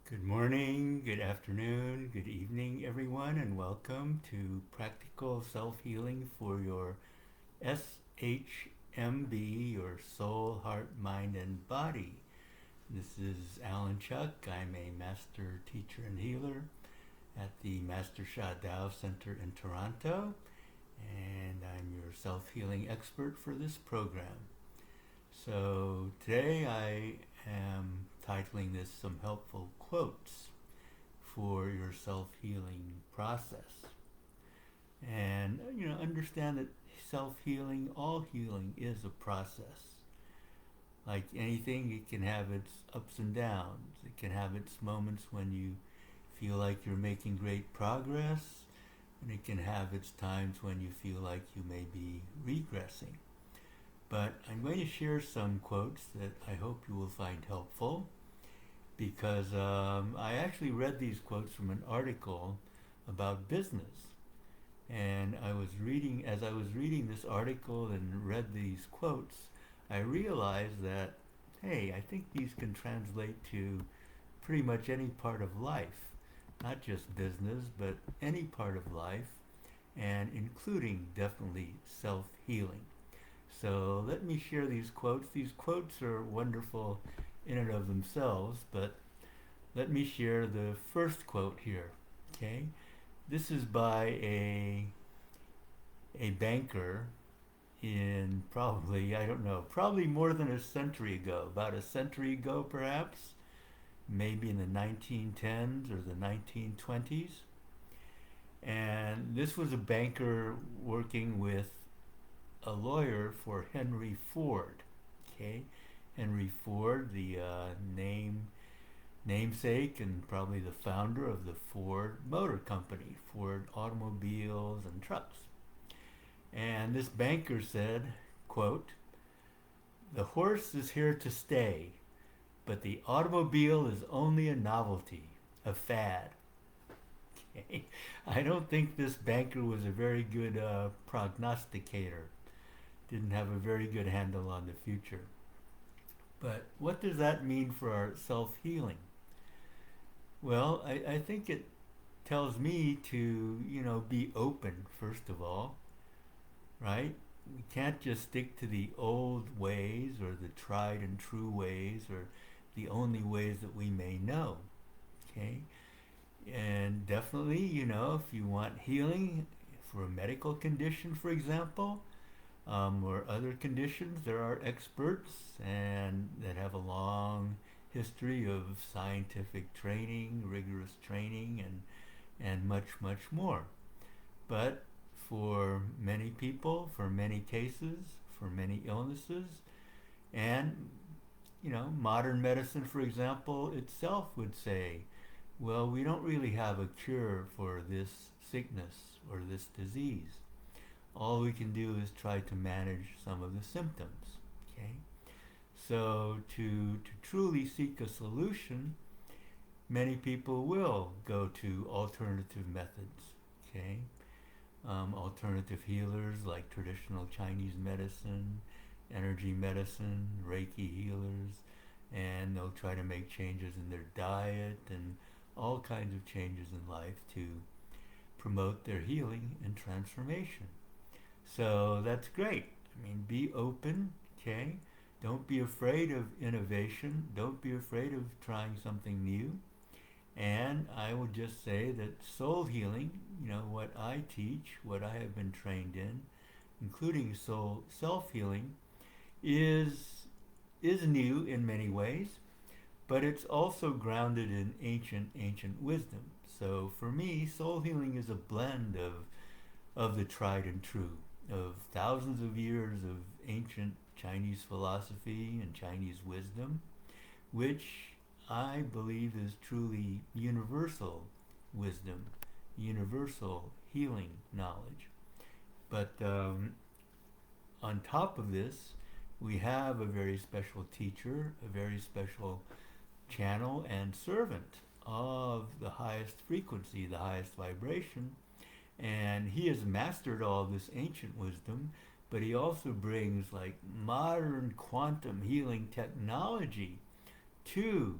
Good morning, good afternoon, good evening, everyone, and welcome to Practical Self-Healing for your SHM B, your soul, heart, mind, and body. This is Alan Chuck. I'm a master teacher and healer at the Master Sha Tao Center in Toronto, and I'm your self-healing expert for this program. So today I am titling this Some Helpful Quotes for Your Self-Healing Process. And, understand that self-healing, all healing is a process. Like anything, it can have its ups and downs. It can have its moments when you feel like you're making great progress, and it can have its times when you feel like you may be regressing. But I'm going to share some quotes that I hope you will find helpful because I actually read these quotes from an article about business. And as I was reading this article and read these quotes, I realized that, hey, I think these can translate to pretty much any part of life, not just business, but any part of life, and including definitely self-healing. So let me share these quotes. These quotes are wonderful in and of themselves, but let me share the first quote here. Okay, this is by a banker in probably, I don't know, probably more than a century ago, about a century ago perhaps, maybe in the 1910s or the 1920s. And this was a banker working with a lawyer for Henry Ford. Okay, Henry Ford, the namesake and probably the founder of the Ford Motor Company, Ford automobiles and trucks. And this banker said, quote, "The horse is here to stay, but the automobile is only a novelty, a fad." Okay. I don't think this banker was a very good prognosticator. Didn't have a very good handle on the future. But what does that mean for our self-healing? Well, I think it tells me to, be open, first of all, right? We can't just stick to the old ways or the tried and true ways or the only ways that we may know, okay? And definitely, if you want healing for a medical condition, for example, or other conditions, there are experts and that have a long history of scientific training, rigorous training, and much, much more. But for many people, for many cases, for many illnesses, and modern medicine, for example, itself would say, well, we don't really have a cure for this sickness or this disease. All we can do is try to manage some of the symptoms. Okay, so to truly seek a solution, many people will go to alternative methods. Okay, alternative healers like traditional Chinese medicine, energy medicine, Reiki healers, and they'll try to make changes in their diet and all kinds of changes in life to promote their healing and transformation. So that's great. I mean, be open, okay? Don't be afraid of innovation. Don't be afraid of trying something new. And I would just say that soul healing, what I teach, what I have been trained in, including soul self-healing, is new in many ways, but it's also grounded in ancient wisdom. So for me, soul healing is a blend of the tried and true, of thousands of years of ancient Chinese philosophy and Chinese wisdom, which I believe is truly universal wisdom, universal healing knowledge. But on top of this, we have a very special teacher, a very special channel and servant of the highest frequency, the highest vibration, and he has mastered all this ancient wisdom, but he also brings like modern quantum healing technology to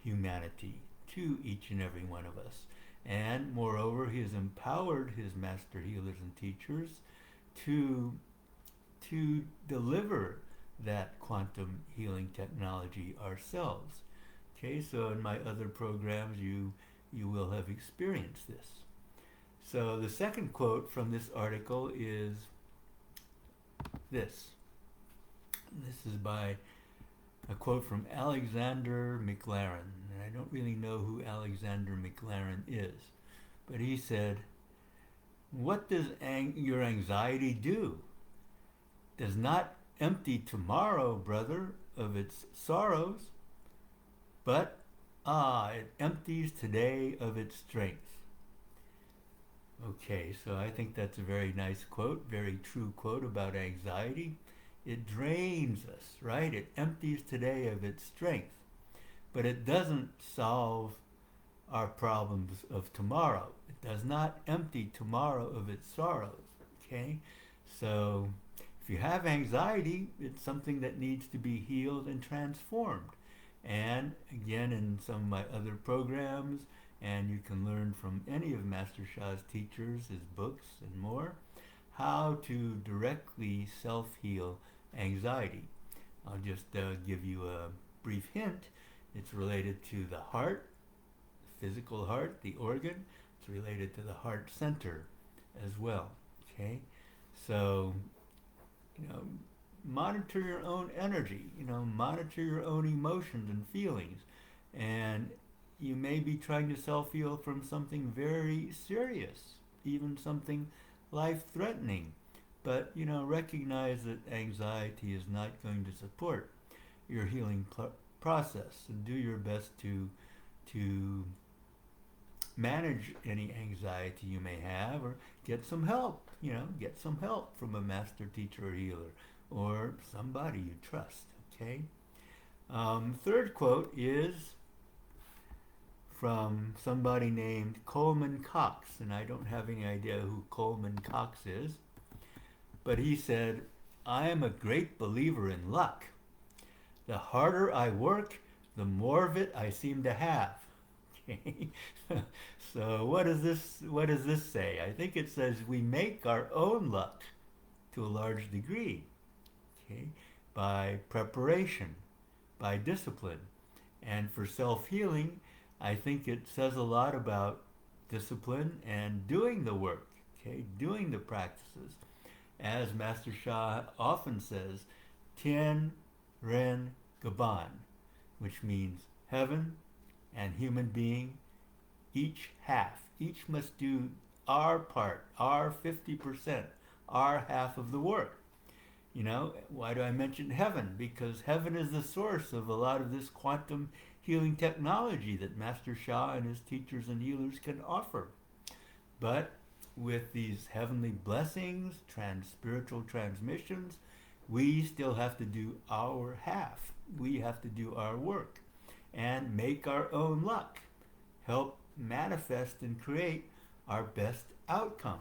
humanity, to each and every one of us. And moreover, he has empowered his master healers and teachers to deliver that quantum healing technology ourselves. Okay, so in my other programs, you will have experienced this. So the second quote from this article is this. This is by a quote from Alexander Mclaren. And I don't really know who Alexander Mclaren is, but he said, "What does your anxiety do? Does not empty tomorrow, brother, of its sorrows, but it empties today of its strength." Okay, so I think that's a very nice quote, very true quote about anxiety. It drains us, right? It empties today of its strength, but it doesn't solve our problems of tomorrow. It does not empty tomorrow of its sorrows, okay? So if you have anxiety, it's something that needs to be healed and transformed. And again, in some of my other programs, and you can learn from any of Master Sha's teachers, his books and more, how to directly self-heal anxiety. I'll just give you a brief hint. It's related to the heart, the physical heart, the organ. It's related to the heart center as well. Okay, so monitor your own energy. Monitor your own emotions and feelings, and you may be trying to self-heal from something very serious, even something life-threatening. But, recognize that anxiety is not going to support your healing process, and do your best to manage any anxiety you may have, or get some help. Get some help from a master teacher or healer, or somebody you trust. Okay. Third quote is from somebody named Coleman Cox, and I don't have any idea who Coleman Cox is. But he said, "I am a great believer in luck. The harder I work, the more of it I seem to have." Okay. So what does this say? I think it says we make our own luck to a large degree. Okay, by preparation, by discipline. And for self-healing, I think it says a lot about discipline and doing the work, okay, doing the practices. As Master Sha often says, Tien Ren Gaban, which means heaven and human being, each half. Each must do our part, our 50%, our half of the work. Why do I mention heaven? Because heaven is the source of a lot of this quantum healing technology that Master Sha and his teachers and healers can offer. But with these heavenly blessings, spiritual transmissions, we still have to do our half. We have to do our work and make our own luck, help manifest and create our best outcome.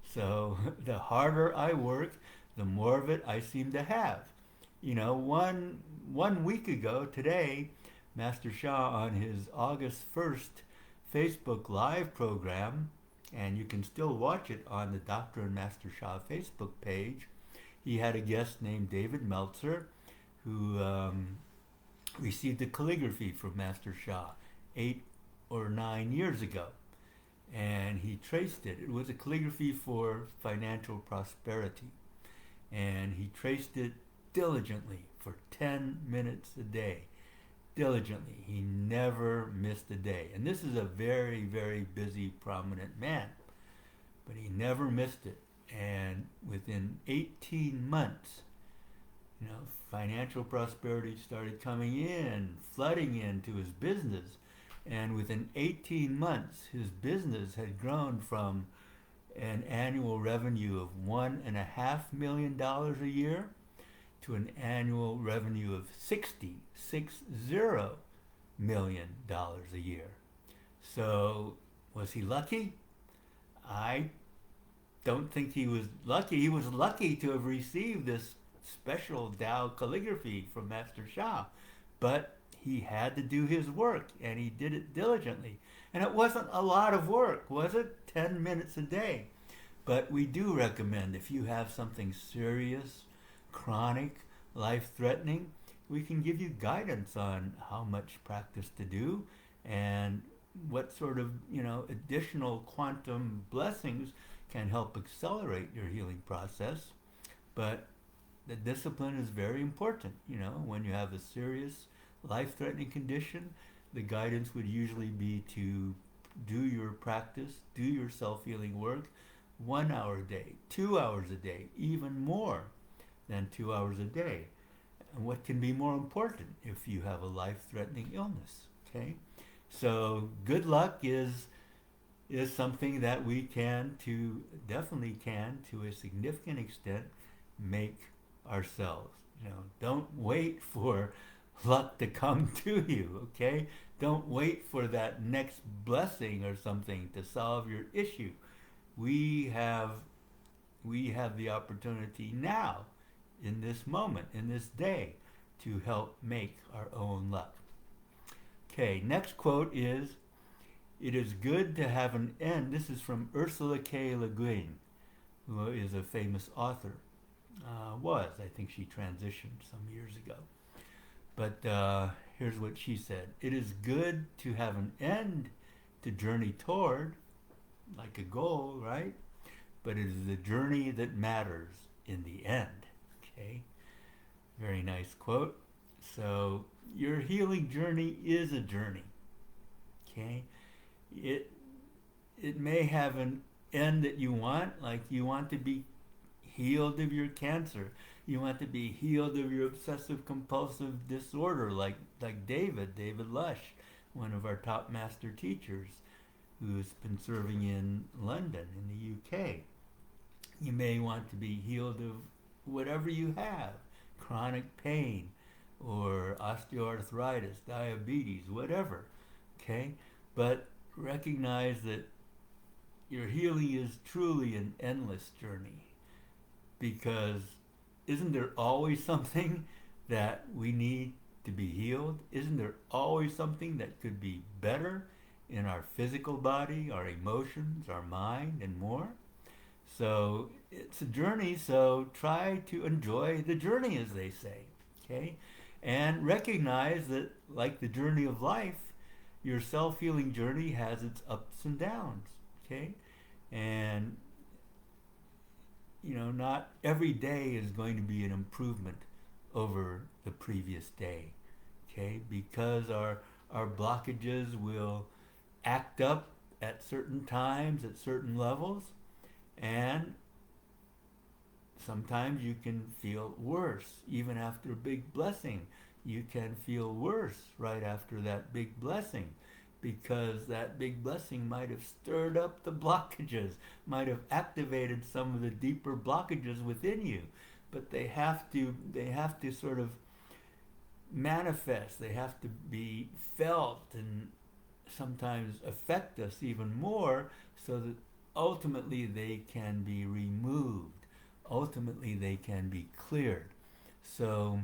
So the harder I work, the more of it I seem to have. One week ago today, Master Sha on his August 1st Facebook Live program, and you can still watch it on the Dr. and Master Sha Facebook page, he had a guest named David Meltzer who received a calligraphy from Master Sha 8 or 9 years ago. And he traced it. It was a calligraphy for financial prosperity. And he traced it diligently for 10 minutes a day. Diligently. He never missed a day. And this is a very, very busy, prominent man. But he never missed it. And within 18 months, financial prosperity started coming in, flooding into his business. And within 18 months, his business had grown from an annual revenue of $1.5 million a year to an annual revenue of $60 million a year. So, was he lucky? I don't think he was lucky. He was lucky to have received this special Tao calligraphy from Master Sha. but he had to do his work, and he did it diligently. And it wasn't a lot of work, was it? 10 minutes a day. But we do recommend, if you have something serious, chronic, life-threatening, we can give you guidance on how much practice to do and what sort of, additional quantum blessings can help accelerate your healing process. But the discipline is very important. When you have a serious life-threatening condition, the guidance would usually be to do your practice, do your self-healing work 1 hour a day, 2 hours a day, even more than 2 hours a day. And what can be more important if you have a life-threatening illness? Okay, so good luck is something that we definitely can to a significant extent make ourselves. Don't wait for luck to come to you. Okay, don't wait for that next blessing or something to solve your issue. We have the opportunity now, in this moment, in this day, to help make our own luck. Okay, next quote is, "It is good to have an end." This is from Ursula K. Le Guin, who is a famous author. I think she transitioned some years ago. But here's what she said. "It is good to have an end to journey toward, like a goal, right? But it is the journey that matters in the end." Okay, very nice quote. So your healing journey is a journey. Okay, it may have an end that you want, like you want to be healed of your cancer. You want to be healed of your obsessive compulsive disorder, like David Lush, one of our top master teachers, who's been serving in London, in the UK. You may want to be healed of whatever you have, chronic pain or osteoarthritis, diabetes, whatever. Okay? But recognize that your healing is truly an endless journey, because isn't there always something that we need to be healed? Isn't there always something that could be better in our physical body, our emotions, our mind, and more? So it's a journey, so try to enjoy the journey, as they say, okay? And recognize that, like the journey of life, your self-healing journey has its ups and downs, okay? And not every day is going to be an improvement over the previous day, okay? Because our blockages will act up at certain times, at certain levels, and sometimes you can feel worse. Even after a big blessing, you can feel worse right after that big blessing, because that big blessing might have stirred up the blockages, might have activated some of the deeper blockages within you. But they have to sort of manifest, they have to be felt, and sometimes affect us even more, so that ultimately they can be removed. Ultimately they can be cleared. So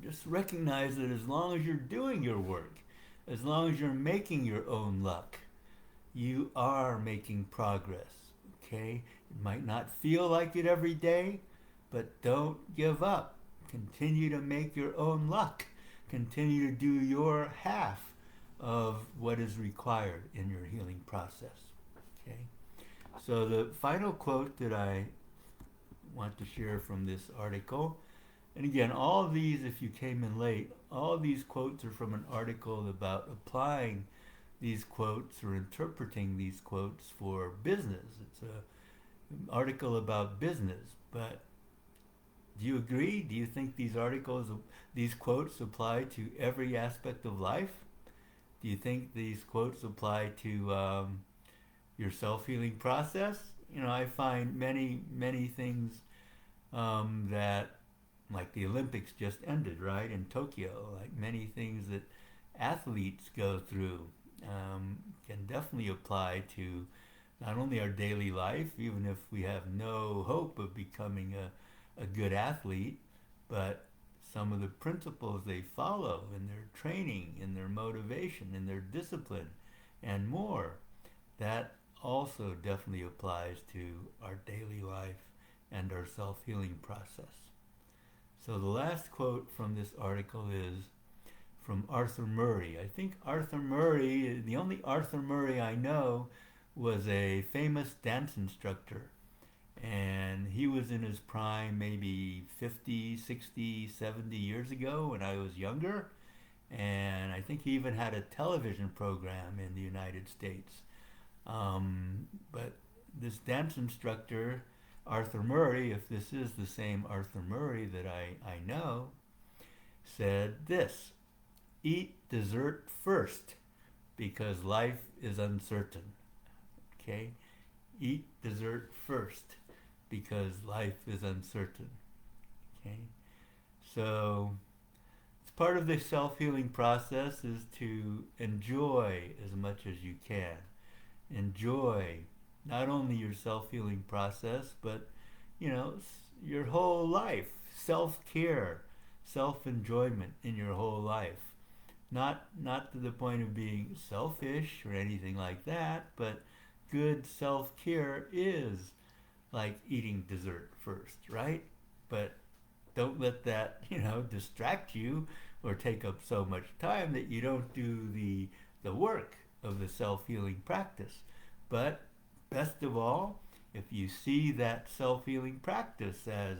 just recognize that as long as you're doing your work, as long as you're making your own luck, you are making progress, okay? It might not feel like it every day, but don't give up. Continue to make your own luck. Continue to do your half of what is required in your healing process, okay? So the final quote that I want to share from this article, and again, all of these, if you came in late, all of these quotes are from an article about applying these quotes or interpreting these quotes for business. It's an article about business. But do you agree? Do you think these quotes apply to every aspect of life? Do you think these quotes apply to your self-healing process? I find many things that, like the Olympics just ended, right, in Tokyo, like many things that athletes go through can definitely apply to not only our daily life, even if we have no hope of becoming a good athlete, but some of the principles they follow in their training, in their motivation, in their discipline, and more, that also definitely applies to our daily life and our self-healing process. So the last quote from this article is from Arthur Murray. I think Arthur Murray, the only Arthur Murray I know, was a famous dance instructor. And he was in his prime maybe 50, 60, 70 years ago when I was younger. And I think he even had a television program in the United States. But this dance instructor, Arthur Murray, if this is the same Arthur Murray that I know, said this: eat dessert first because life is uncertain. Okay? Eat dessert first because life is uncertain. Okay? So it's part of the self-healing process is to enjoy as much as you can. Enjoy not only your self-healing process, but your whole life. Self-care, self-enjoyment in your whole life. Not to the point of being selfish or anything like that, but good self-care is like eating dessert first, right? But don't let that, distract you or take up so much time that you don't do the work of the self-healing practice. But best of all, if you see that self-healing practice as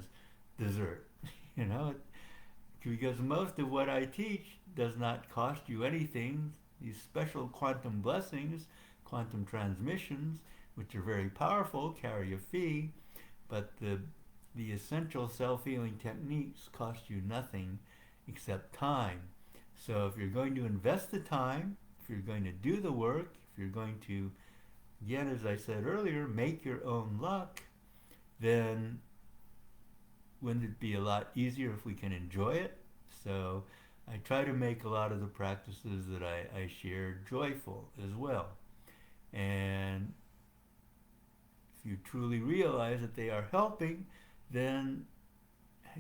dessert, because most of what I teach does not cost you anything. These special quantum blessings, quantum transmissions, which are very powerful, carry a fee, but the essential self-healing techniques cost you nothing except time. So if you're going to invest the time, if you're going to do the work, if you're going to, again, as I said earlier, make your own luck, then wouldn't it be a lot easier if we can enjoy it? So I try to make a lot of the practices that I share joyful as well. And if you truly realize that they are helping, then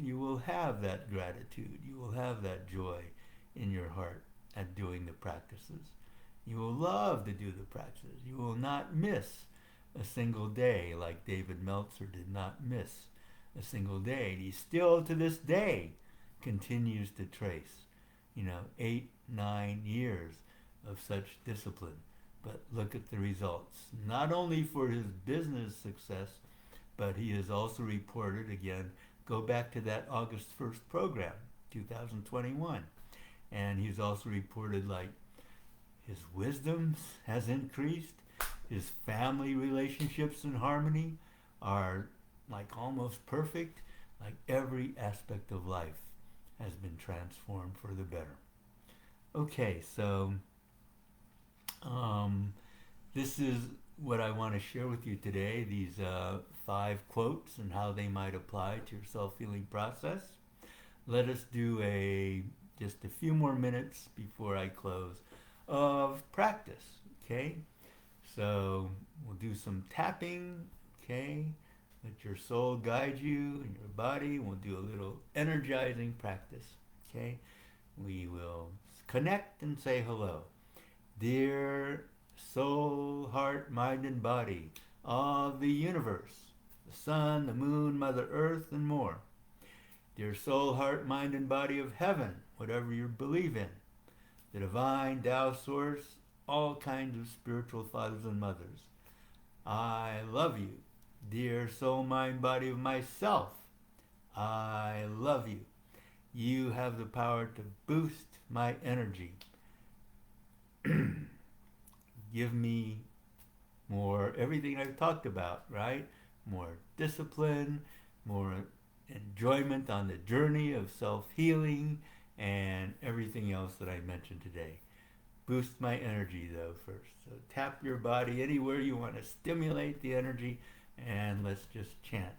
you will have that gratitude. You will have that joy in your heart at doing the practices. You will love to do the practices. You will not miss a single day like David Meltzer did not miss a single day. And he still to this day continues to trace, 8, 9 years of such discipline. But look at the results. Not only for his business success, but he has also reported, again, go back to that August 1st program, 2021. And he's also reported like his wisdom has increased, his family relationships and harmony are like almost perfect, like every aspect of life has been transformed for the better. Okay, so this is what I want to share with you today, these 5 quotes and how they might apply to your self-healing process. Let us do just a few more minutes before I close of practice, okay? So we'll do some tapping, okay? Let your soul guide you and your body. We'll do a little energizing practice, okay? We will connect and say hello. Dear soul, heart, mind, and body of the universe, the sun, the moon, Mother Earth, and more. Dear soul, heart, mind, and body of heaven, whatever you believe in, the divine Tao source, all kinds of spiritual fathers and mothers. I love you. Dear soul, mind, body of myself, I love you. You have the power to boost my energy. Give me more, everything I've talked about, right? More discipline, more enjoyment on the journey of self-healing, and everything else that I mentioned today. Boost my energy though first. So tap your body anywhere you want to stimulate the energy, and let's just chant.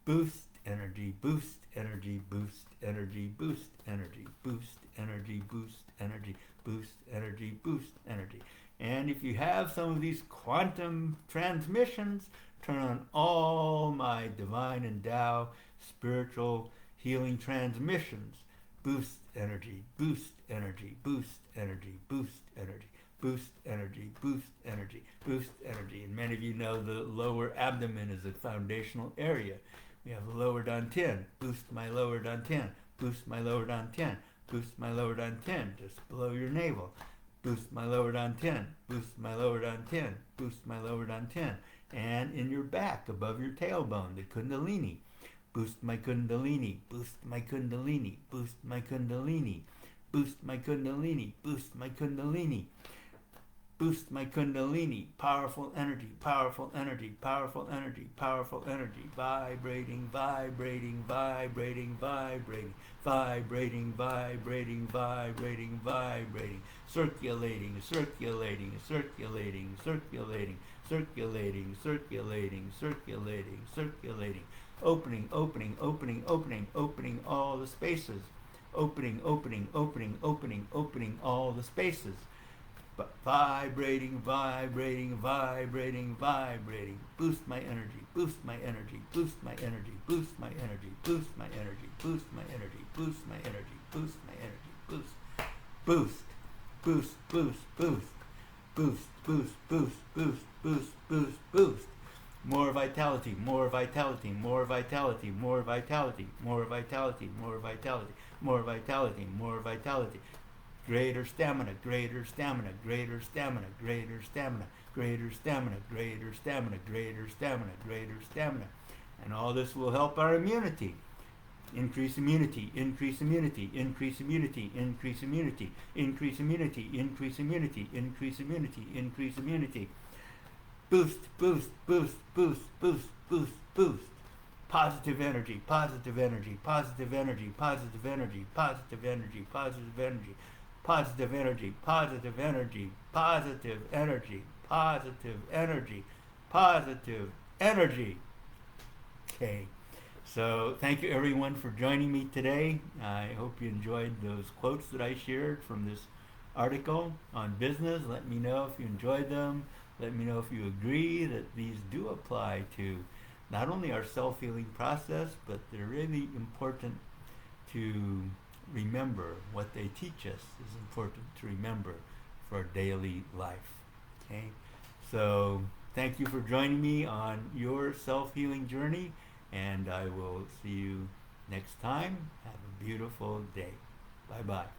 Boost energy, boost energy, boost energy, boost energy, boost energy, boost energy, boost energy, boost energy. And if you have some of these quantum transmissions, turn on all my divine and Tao spiritual healing transmissions. boost energy, boost energy, boost energy, boost energy, boost energy, boost energy, boost energy. And many of you know the lower abdomen is a foundational area. We have the lower dantian, boost my lower dantian, boost my lower dantian, boost my lower dantian, just below your navel. Boost my lower dantian, boost my lower dantian, boost my lower dantian. And in your back, above your tailbone, the kundalini. Boost my kundalini, boost my kundalini, boost my kundalini, boost my kundalini, boost my kundalini, boost my kundalini, powerful energy, powerful energy, powerful energy, powerful energy, vibrating, vibrating, vibrating, vibrating, vibrating, vibrating, vibrating, vibrating, circulating, circulating, circulating, circulating, circulating, circulating, circulating, circulating, opening, opening, opening, opening, opening all the spaces, opening, opening, opening, opening, opening all the spaces, vibrating, vibrating, vibrating, vibrating, boost my energy, boost my energy, boost my energy, boost my energy, boost my energy, boost my energy, boost my energy, boost my energy, boost, boost, boost, boost, boost, boost, boost, boost, boost, boost, boost, boost. More vitality, more vitality, more vitality, more vitality, more vitality, more vitality, more vitality, more vitality. Greater stamina, greater stamina, greater stamina, greater stamina, greater stamina, greater stamina, greater stamina, greater stamina. And all this will help our immunity. Increase immunity, increase immunity, increase immunity, increase immunity, increase immunity, increase immunity, increase immunity, increase immunity. Boost, boost, boost, boost, boost, boost, boost. Positive energy, positive energy, positive energy, positive energy, positive energy, positive energy, positive energy, positive energy, positive energy, positive energy, positive energy. Okay. So thank you everyone for joining me today. I hope you enjoyed those quotes that I shared from this article on business. Let me know if you enjoyed them. Let me know if you agree that these do apply to not only our self-healing process, but they're really important to remember. What they teach us is important to remember for our daily life. Okay? So thank you for joining me on your self-healing journey, and I will see you next time. Have a beautiful day. Bye-bye.